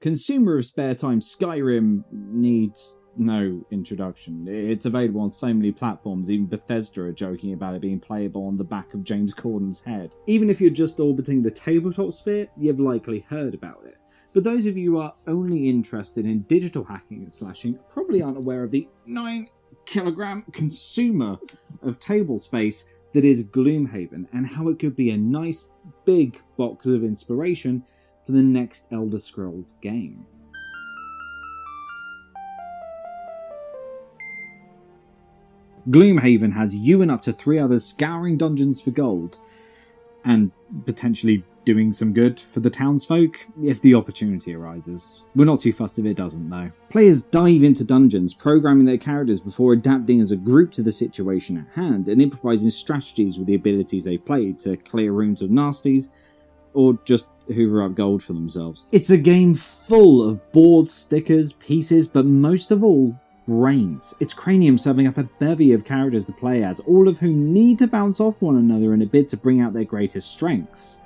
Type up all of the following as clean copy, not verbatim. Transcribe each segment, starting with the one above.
Consumer of spare time, Skyrim needs no introduction. It's available on so many platforms, even Bethesda are joking about it being playable on the back of James Corden's head. Even if you're just orbiting the tabletop sphere, you've likely heard about it. But those of you who are only interested in digital hacking and slashing probably aren't aware of the 9-kilogram consumer of table space that is Gloomhaven, and how it could be a nice big box of inspiration for the next Elder Scrolls game. Gloomhaven has you and up to 3 others scouring dungeons for gold, and potentially doing some good for the townsfolk if the opportunity arises. We're not too fussed if it doesn't though. Players dive into dungeons, programming their characters before adapting as a group to the situation at hand, and improvising strategies with the abilities they played to clear rooms of nasties, or just hoover up gold for themselves. It's a game full of boards, stickers, pieces, but most of all, brains. It's Cranium serving up a bevy of characters to play as, all of whom need to bounce off one another in a bid to bring out their greatest strengths,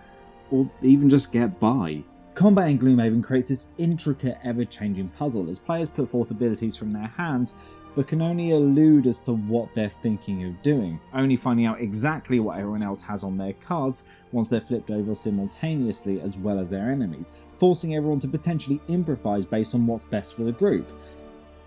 or even just get by. Combat in Gloomhaven creates this intricate, ever-changing puzzle as players put forth abilities from their hands, but can only allude as to what they're thinking of doing, only finding out exactly what everyone else has on their cards once they're flipped over simultaneously as well as their enemies, forcing everyone to potentially improvise based on what's best for the group,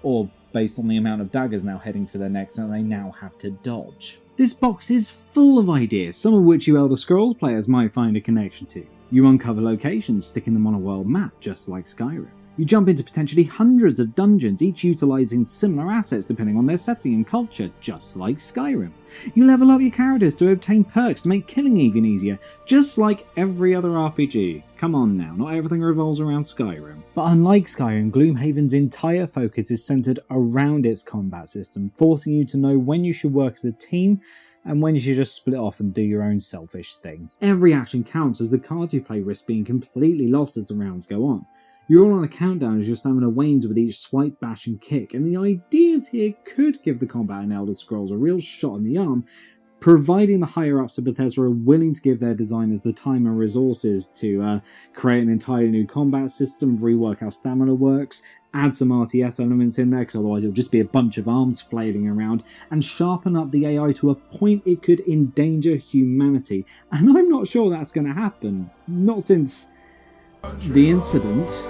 or based on the amount of daggers now heading for their necks that they now have to dodge. This box is full of ideas, some of which you Elder Scrolls players might find a connection to. You uncover locations, sticking them on a world map, just like Skyrim. You jump into potentially hundreds of dungeons, each utilising similar assets depending on their setting and culture, just like Skyrim. You level up your characters to obtain perks to make killing even easier, just like every other RPG. Come on now, not everything revolves around Skyrim. But unlike Skyrim, Gloomhaven's entire focus is centred around its combat system, forcing you to know when you should work as a team and when you should just split off and do your own selfish thing. Every action counts, as the cards you play risk being completely lost as the rounds go on. You're all on a countdown as your stamina wanes with each swipe, bash and kick, and the ideas here could give the combat in Elder Scrolls a real shot in the arm, providing the higher-ups of Bethesda are willing to give their designers the time and resources to create an entirely new combat system, rework how stamina works, add some RTS elements in there, because otherwise it'll just be a bunch of arms flailing around, and sharpen up the AI to a point it could endanger humanity. And I'm not sure that's going to happen. Not since the incident.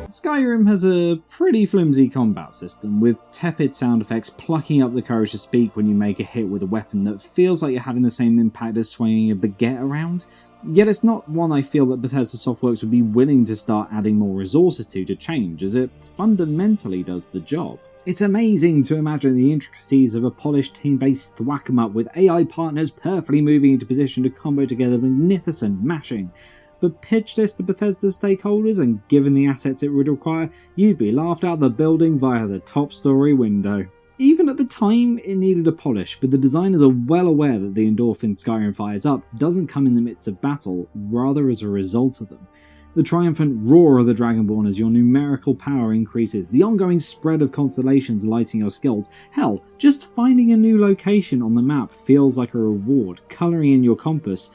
Skyrim has a pretty flimsy combat system, with tepid sound effects plucking up the courage to speak when you make a hit with a weapon that feels like you're having the same impact as swinging a baguette around. Yet it's not one I feel that Bethesda Softworks would be willing to start adding more resources to change, as it fundamentally does the job. It's amazing to imagine the intricacies of a polished team-based thwack-em-up with AI partners perfectly moving into position to combo together magnificent mashing. But pitch this to Bethesda stakeholders, and given the assets it would require, you'd be laughed out the building via the top story window. Even at the time, it needed a polish, but the designers are well aware that the endorphin Skyrim fires up doesn't come in the midst of battle, rather as a result of them. The triumphant roar of the Dragonborn as your numerical power increases, the ongoing spread of constellations lighting your skills. Hell, just finding a new location on the map feels like a reward, colouring in your compass,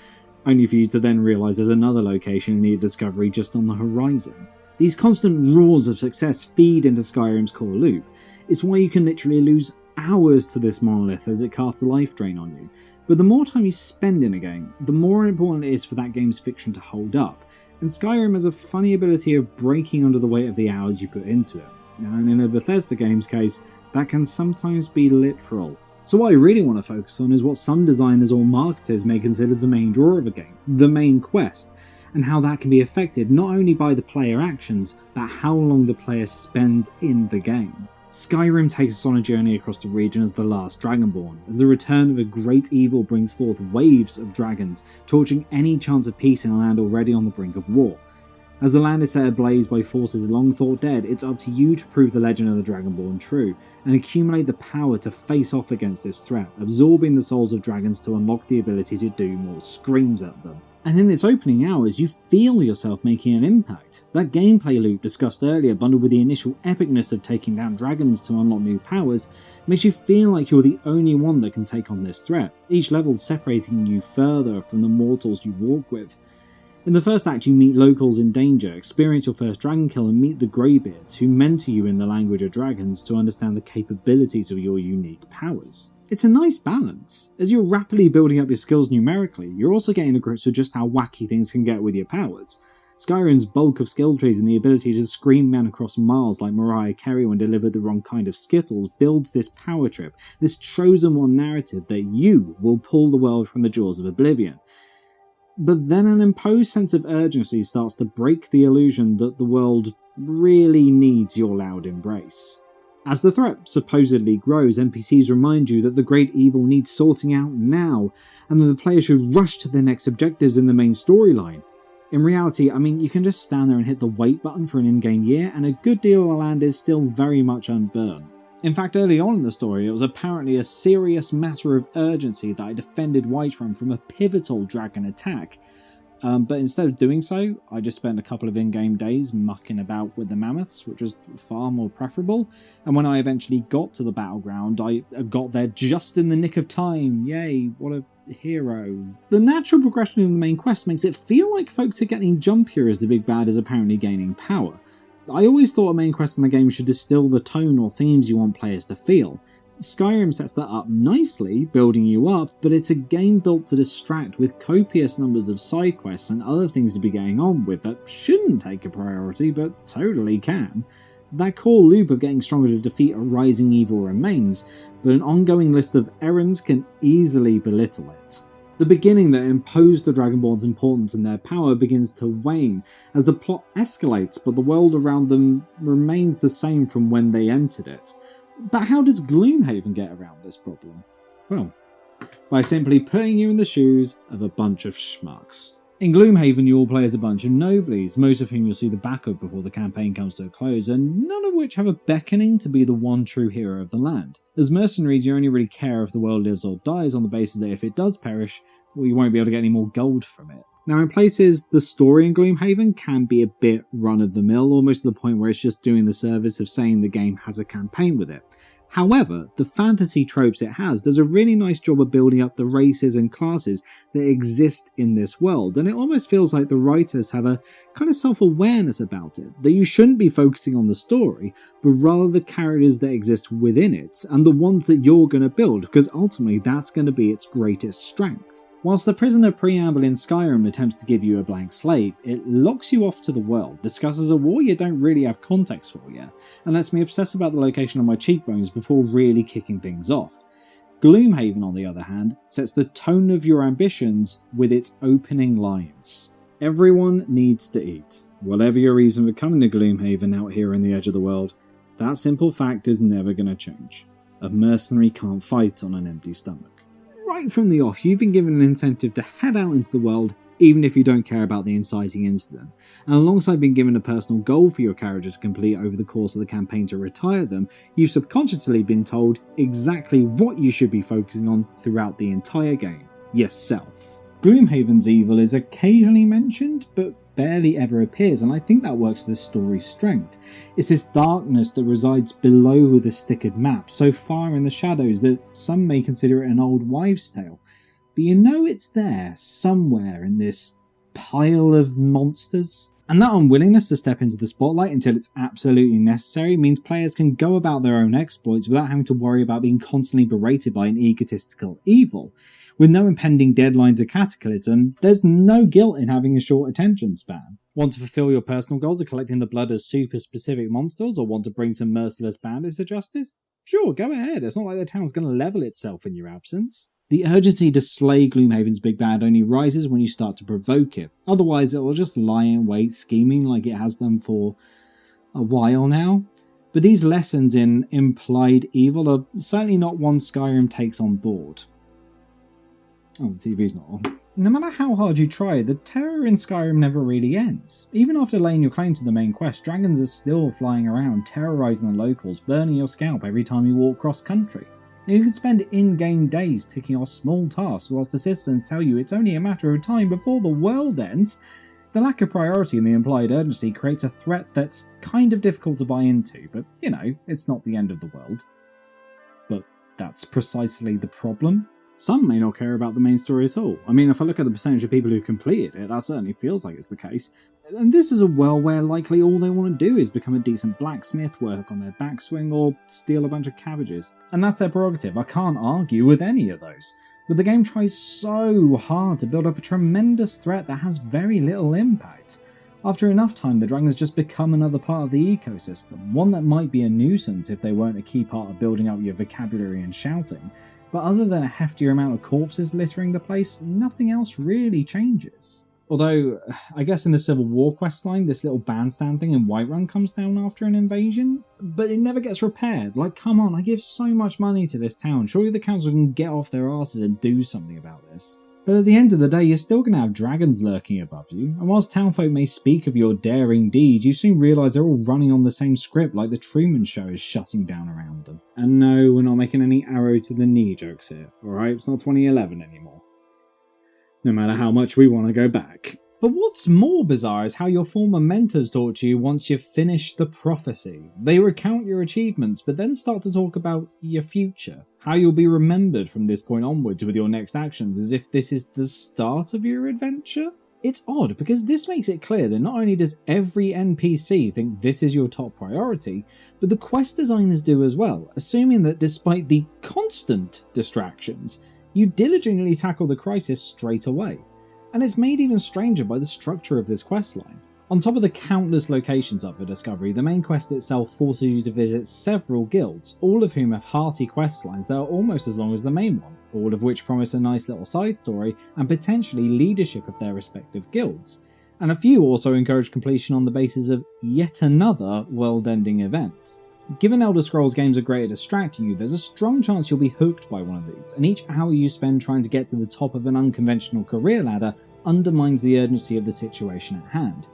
only for you to then realise there's another location in need of discovery just on the horizon. These constant roars of success feed into Skyrim's core loop. It's why you can literally lose hours to this monolith as it casts a life drain on you. But the more time you spend in a game, the more important it is for that game's fiction to hold up, and Skyrim has a funny ability of breaking under the weight of the hours you put into it. And in a Bethesda game's case, that can sometimes be literal. So what I really want to focus on is what some designers or marketers may consider the main draw of a game, the main quest, and how that can be affected not only by the player actions, but how long the player spends in the game. Skyrim takes us on a journey across the region as the last Dragonborn, as the return of a great evil brings forth waves of dragons, torching any chance of peace in a land already on the brink of war. As the land is set ablaze by forces long thought dead, it's up to you to prove the legend of the Dragonborn true, and accumulate the power to face off against this threat, absorbing the souls of dragons to unlock the ability to do more screams at them. And in its opening hours, you feel yourself making an impact. That gameplay loop discussed earlier, bundled with the initial epicness of taking down dragons to unlock new powers, makes you feel like you're the only one that can take on this threat, each level separating you further from the mortals you walk with. In the first act, you meet locals in danger, experience your first dragon kill, and meet the Greybeards, who mentor you in the language of dragons to understand the capabilities of your unique powers. It's a nice balance. As you're rapidly building up your skills numerically, you're also getting to grips with just how wacky things can get with your powers. Skyrim's bulk of skill trees and the ability to scream men across miles like Mariah Carey when delivered the wrong kind of Skittles builds this power trip, this chosen one narrative that you will pull the world from the jaws of oblivion. But then an imposed sense of urgency starts to break the illusion that the world really needs your loud embrace. As the threat supposedly grows, NPCs remind you that the great evil needs sorting out now, and that the player should rush to their next objectives in the main storyline. In reality, you can just stand there and hit the wait button for an in-game year, and a good deal of the land is still very much unburned. In fact, early on in the story, it was apparently a serious matter of urgency that I defended Whiterun from a pivotal dragon attack. But instead of doing so, I just spent a couple of in-game days mucking about with the mammoths, which was far more preferable. And when I eventually got to the battleground, I got there just in the nick of time. Yay, what a hero. The natural progression in the main quest makes it feel like folks are getting jumpier as the big bad is apparently gaining power. I always thought a main quest in the game should distill the tone or themes you want players to feel. Skyrim sets that up nicely, building you up, but it's a game built to distract with copious numbers of side quests and other things to be going on with that shouldn't take a priority, but totally can. That core loop of getting stronger to defeat a rising evil remains, but an ongoing list of errands can easily belittle it. The beginning that imposed the Dragonborn's importance and their power begins to wane as the plot escalates, but the world around them remains the same from when they entered it. But how does Gloomhaven get around this problem? Well, by simply putting you in the shoes of a bunch of schmucks. In Gloomhaven, you all play as a bunch of noblies, most of whom you'll see the back of before the campaign comes to a close, and none of which have a beckoning to be the one true hero of the land. As mercenaries, you only really care if the world lives or dies on the basis that if it does perish, well, you won't be able to get any more gold from it. Now, in places, the story in Gloomhaven can be a bit run-of-the-mill, almost to the point where it's just doing the service of saying the game has a campaign with it. However, the fantasy tropes it has does a really nice job of building up the races and classes that exist in this world, and it almost feels like the writers have a kind of self-awareness about it, that you shouldn't be focusing on the story, but rather the characters that exist within it, and the ones that you're going to build, because ultimately that's going to be its greatest strength. Whilst the Prisoner preamble in Skyrim attempts to give you a blank slate, it locks you off to the world, discusses a war you don't really have context for yet, and lets me obsess about the location of my cheekbones before really kicking things off. Gloomhaven, on the other hand, sets the tone of your ambitions with its opening lines. Everyone needs to eat. Whatever your reason for coming to Gloomhaven out here in the edge of the world, that simple fact is never going to change. A mercenary can't fight on an empty stomach. Right from the off, you've been given an incentive to head out into the world, even if you don't care about the inciting incident, and alongside being given a personal goal for your character to complete over the course of the campaign to retire them, you've subconsciously been told exactly what you should be focusing on throughout the entire game: yourself. Gloomhaven's evil is occasionally mentioned, but barely ever appears, and I think that works to the story's strength. It's this darkness that resides below the stickered map, so far in the shadows that some may consider it an old wives' tale. But you know it's there, somewhere in this pile of monsters. And that unwillingness to step into the spotlight until it's absolutely necessary means players can go about their own exploits without having to worry about being constantly berated by an egotistical evil. With no impending deadline to cataclysm, there's no guilt in having a short attention span. Want to fulfill your personal goals of collecting the blood of super-specific monsters, or want to bring some merciless bandits to justice? Sure, go ahead, it's not like the town's going to level itself in your absence. The urgency to slay Gloomhaven's big bad only rises when you start to provoke it, otherwise it will just lie in wait scheming like it has done for a while now. But these lessons in implied evil are certainly not one Skyrim takes on board. Oh, the TV's not on. No matter how hard you try, the terror in Skyrim never really ends. Even after laying your claim to the main quest, dragons are still flying around, terrorising the locals, burning your scalp every time you walk cross country. You can spend in-game days ticking off small tasks whilst the citizens tell you it's only a matter of time before the world ends. The lack of priority and the implied urgency creates a threat that's kind of difficult to buy into, but you know, it's not the end of the world. But that's precisely the problem. Some may not care about the main story at all. I mean, if I look at the percentage of people who completed it, that certainly feels like it's the case. And this is a world where likely all they want to do is become a decent blacksmith, work on their backswing, or steal a bunch of cabbages. And that's their prerogative, I can't argue with any of those. But the game tries so hard to build up a tremendous threat that has very little impact. After enough time, the dragons just become another part of the ecosystem, one that might be a nuisance if they weren't a key part of building up your vocabulary and shouting, but other than a heftier amount of corpses littering the place, nothing else really changes. Although, I guess in the Civil War questline, this little bandstand thing in Whiterun comes down after an invasion, but it never gets repaired. Like, come on, I give so much money to this town, surely the council can get off their asses and do something about this. But at the end of the day, you're still going to have dragons lurking above you, and whilst townfolk may speak of your daring deeds, you soon realise they're all running on the same script like the Truman Show is shutting down around them. And no, we're not making any arrow to the knee jokes here, alright? It's not 2011 anymore. No matter how much we want to go back. But what's more bizarre is how your former mentors talk to you once you've finished the prophecy. They recount your achievements, but then start to talk about your future. How you'll be remembered from this point onwards with your next actions, as if this is the start of your adventure? It's odd, because this makes it clear that not only does every NPC think this is your top priority, but the quest designers do as well, assuming that despite the constant distractions, you diligently tackle the crisis straight away. And it's made even stranger by the structure of this questline. On top of the countless locations up for discovery, the main quest itself forces you to visit several guilds, all of whom have hearty questlines that are almost as long as the main one, all of which promise a nice little side story and potentially leadership of their respective guilds. And a few also encourage completion on the basis of yet another world-ending event. Given Elder Scrolls games are great at distracting you, there's a strong chance you'll be hooked by one of these, and each hour you spend trying to get to the top of an unconventional career ladder undermines the urgency of the situation at hand.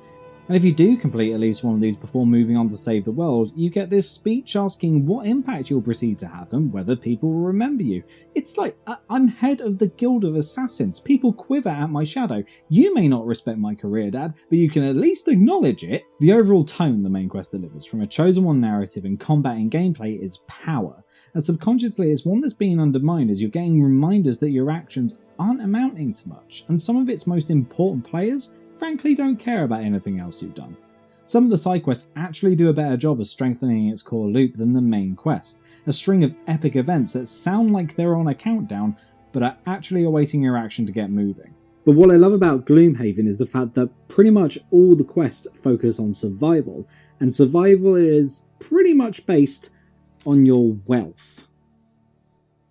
And if you do complete at least one of these before moving on to save the world, you get this speech asking what impact you'll proceed to have and whether people will remember you. It's like, I'm head of the Guild of Assassins, people quiver at my shadow. You may not respect my career, Dad, but you can at least acknowledge it. The overall tone the main quest delivers from a chosen one narrative and combat and gameplay is power, and subconsciously it's one that's being undermined as you're getting reminders that your actions aren't amounting to much, and some of its most important players frankly don't care about anything else you've done. Some of the side quests actually do a better job of strengthening its core loop than the main quest, a string of epic events that sound like they're on a countdown, but are actually awaiting your action to get moving. But what I love about Gloomhaven is the fact that pretty much all the quests focus on survival, and survival is pretty much based on your wealth.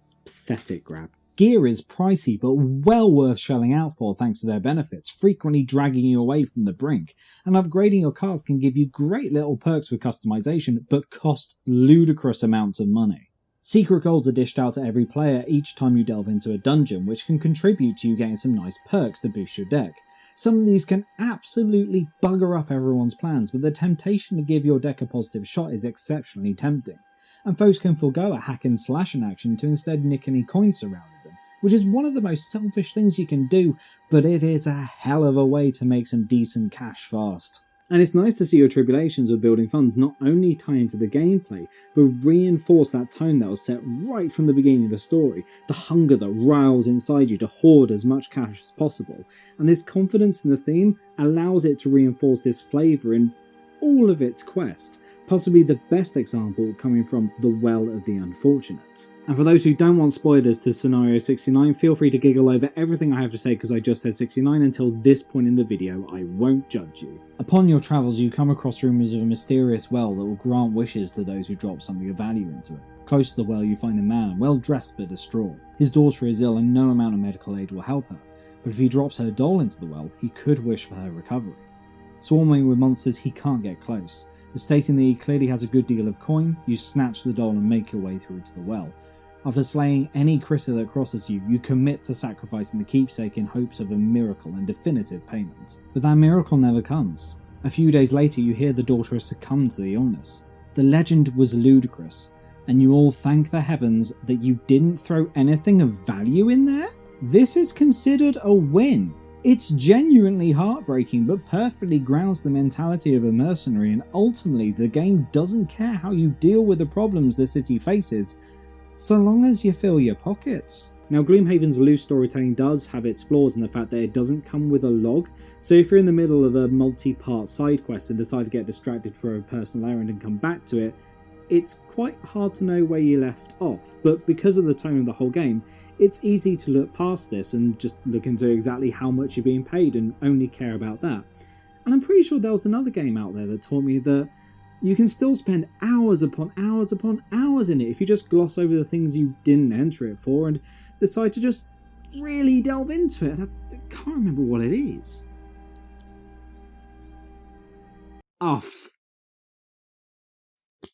It's pathetic, Grab. Gear is pricey, but well worth shelling out for thanks to their benefits, frequently dragging you away from the brink, and upgrading your cards can give you great little perks with customization, but cost ludicrous amounts of money. Secret golds are dished out to every player each time you delve into a dungeon, which can contribute to you getting some nice perks to boost your deck. Some of these can absolutely bugger up everyone's plans, but the temptation to give your deck a positive shot is exceptionally tempting, and folks can forego a hack and slash in action to instead nick any coins surrounding them, which is one of the most selfish things you can do, but it is a hell of a way to make some decent cash fast. And it's nice to see your tribulations with building funds not only tie into the gameplay, but reinforce that tone that was set right from the beginning of the story, the hunger that riles inside you to hoard as much cash as possible, and this confidence in the theme allows it to reinforce this flavour in all of its quests, possibly the best example coming from The Well of the Unfortunate. And for those who don't want spoilers to Scenario 69, feel free to giggle over everything I have to say because I just said 69 until this point in the video. I won't judge you. Upon your travels, you come across rumours of a mysterious well that will grant wishes to those who drop something of value into it. Close to the well, you find a man, well dressed but distraught. His daughter is ill and no amount of medical aid will help her, but if he drops her doll into the well, he could wish for her recovery. Swarming with monsters, he can't get close, but stating that he clearly has a good deal of coin, you snatch the doll and make your way through to the well. After slaying any critter that crosses you, you commit to sacrificing the keepsake in hopes of a miracle and definitive payment. But that miracle never comes. A few days later you hear the daughter has succumbed to the illness. The legend was ludicrous, and you all thank the heavens that you didn't throw anything of value in there? This is considered a win. It's genuinely heartbreaking, but perfectly grounds the mentality of a mercenary, and ultimately the game doesn't care how you deal with the problems the city faces, so long as you fill your pockets. Now, Gloomhaven's loose storytelling does have its flaws in the fact that it doesn't come with a log, so if you're in the middle of a multi-part side quest and decide to get distracted for a personal errand and come back to it, it's quite hard to know where you left off, but because of the tone of the whole game, it's easy to look past this and just look into exactly how much you're being paid and only care about that. And I'm pretty sure there was another game out there that taught me that you can still spend hours upon hours upon hours in it if you just gloss over the things you didn't enter it for and decide to just really delve into it. I can't remember what it is.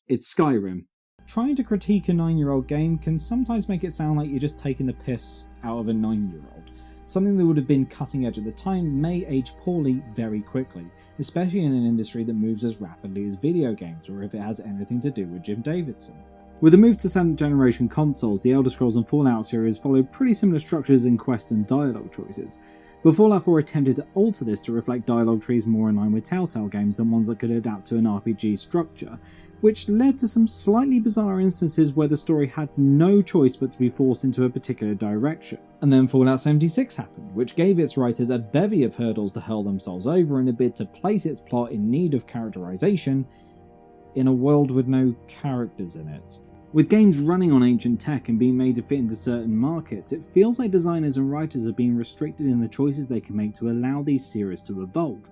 It's Skyrim. Trying to critique a 9-year-old game can sometimes make it sound like you're just taking the piss out of a 9-year-old. Something that would have been cutting edge at the time may age poorly very quickly, especially in an industry that moves as rapidly as video games, or if it has anything to do with Jim Davidson. With the move to 7th generation consoles, the Elder Scrolls and Fallout series follow pretty similar structures in quest and dialogue choices, but Fallout 4 attempted to alter this to reflect dialogue trees more in line with Telltale games than ones that could adapt to an RPG structure, which led to some slightly bizarre instances where the story had no choice but to be forced into a particular direction. And then Fallout 76 happened, which gave its writers a bevy of hurdles to hurl themselves over in a bid to place its plot in need of characterization in a world with no characters in it. With games running on ancient tech and being made to fit into certain markets, it feels like designers and writers are being restricted in the choices they can make to allow these series to evolve.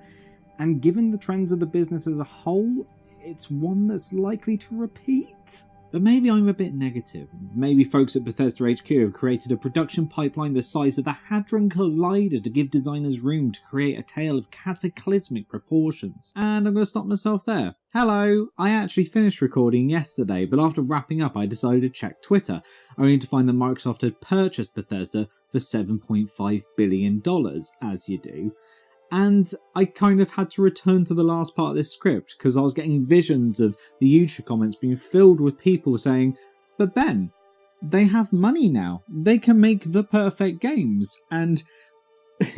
And given the trends of the business as a whole, it's one that's likely to repeat. But maybe I'm a bit negative. Maybe folks at Bethesda HQ have created a production pipeline the size of the Hadron Collider to give designers room to create a tale of cataclysmic proportions. And I'm going to stop myself there. Hello! I actually finished recording yesterday, but after wrapping up I decided to check Twitter, only to find that Microsoft had purchased Bethesda for $7.5 billion, as you do. And I kind of had to return to the last part of this script because I was getting visions of the YouTube comments being filled with people saying, "But Ben, they have money now. They can make the perfect games." And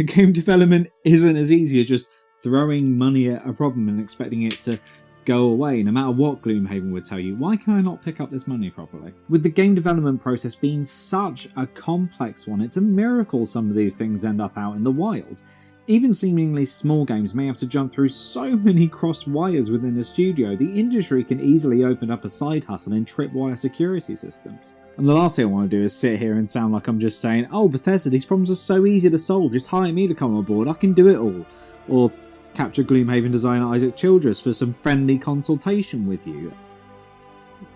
game development isn't as easy as just throwing money at a problem and expecting it to go away, no matter what Gloomhaven would tell you. Why can I not pick up this money properly? With the game development process being such a complex one, it's a miracle some of these things end up out in the wild. Even seemingly small games may have to jump through so many crossed wires within a studio, the industry can easily open up a side hustle in tripwire security systems. And the last thing I want to do is sit here and sound like I'm just saying, "Oh, Bethesda, these problems are so easy to solve, just hire me to come on board, I can do it all." Or capture Gloomhaven designer Isaac Childress for some friendly consultation with you.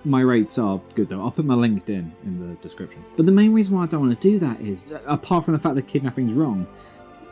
My rates are good though, I'll put my LinkedIn in the description. But the main reason why I don't want to do that is, apart from the fact that kidnapping's wrong,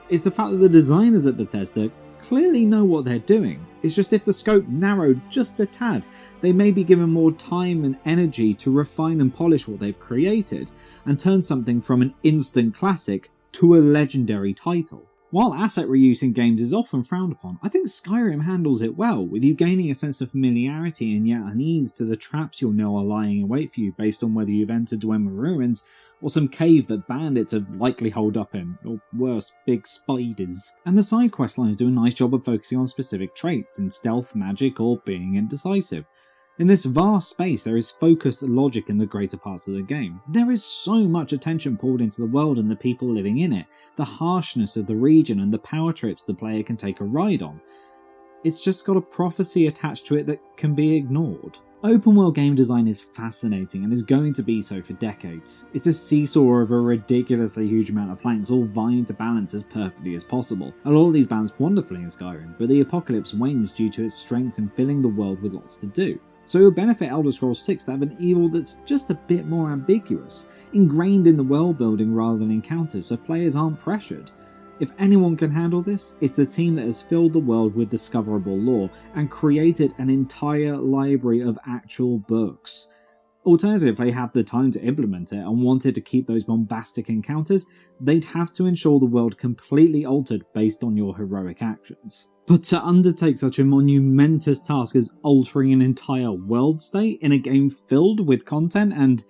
is the fact that the designers at Bethesda clearly know what they're doing. It's just if the scope narrowed just a tad, they may be given more time and energy to refine and polish what they've created, and turn something from an instant classic to a legendary title. While asset reuse in games is often frowned upon, I think Skyrim handles it well, with you gaining a sense of familiarity and yet an ease to the traps you'll know are lying in wait for you based on whether you've entered Dwemer ruins or some cave that bandits are likely holed up in, or worse, big spiders. And the side quest lines do a nice job of focusing on specific traits in stealth, magic, or being indecisive. In this vast space, there is focused logic in the greater parts of the game. There is so much attention poured into the world and the people living in it, the harshness of the region and the power trips the player can take a ride on. It's just got a prophecy attached to it that can be ignored. Open world game design is fascinating and is going to be so for decades. It's a seesaw of a ridiculously huge amount of planks, all vying to balance as perfectly as possible. A lot of these balance wonderfully in Skyrim, but the apocalypse wanes due to its strength in filling the world with lots to do. So it will benefit Elder Scrolls 6 to have an evil that's just a bit more ambiguous, ingrained in the world building rather than encounters, so players aren't pressured. If anyone can handle this, it's the team that has filled the world with discoverable lore and created an entire library of actual books. Alternatively, if they have the time to implement it and wanted to keep those bombastic encounters, they'd have to ensure the world completely altered based on your heroic actions. But to undertake such a monumentous task as altering an entire world state in a game filled with content and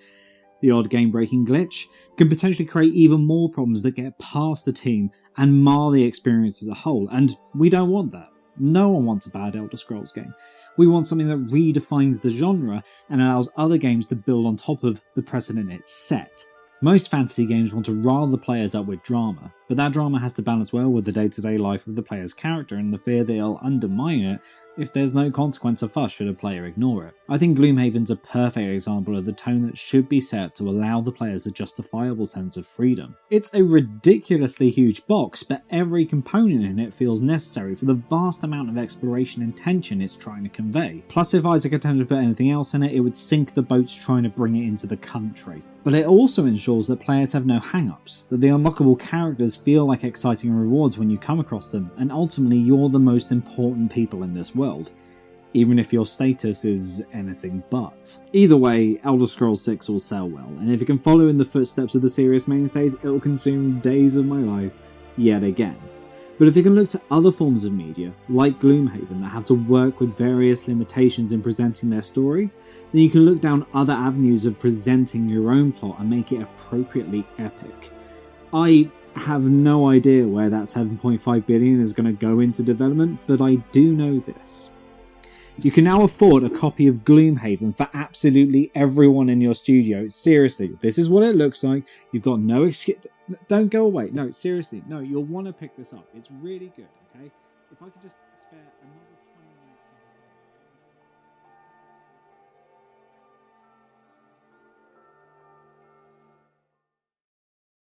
the odd game-breaking glitch can potentially create even more problems that get past the team and mar the experience as a whole, and we don't want that. No one wants a bad Elder Scrolls game. We want something that redefines the genre and allows other games to build on top of the precedent it's set. Most fantasy games want to rile the players up with drama, but that drama has to balance well with the day-to-day life of the player's character and the fear that it'll undermine it if there's no consequence or fuss should a player ignore it. I think Gloomhaven's a perfect example of the tone that should be set to allow the players a justifiable sense of freedom. It's a ridiculously huge box, but every component in it feels necessary for the vast amount of exploration and tension it's trying to convey. Plus, if Isaac attempted to put anything else in it, it would sink the boats trying to bring it into the country. But it also ensures that players have no hang-ups, that the unlockable characters feel like exciting rewards when you come across them, and ultimately you're the most important people in this world, even if your status is anything but. Either way, Elder Scrolls 6 will sell well, and if it can follow in the footsteps of the serious mainstays, it will consume days of my life yet again. But if you can look to other forms of media, like Gloomhaven, that have to work with various limitations in presenting their story, then you can look down other avenues of presenting your own plot and make it appropriately epic. I have no idea where that 7.5 billion is going to go into development, but I do know this. You can now afford a copy of Gloomhaven for absolutely everyone in your studio. Seriously, this is what it looks like. You've got no excuse. Don't go away. No, seriously. No, you'll want to pick this up. It's really good, okay? If I could just spare another...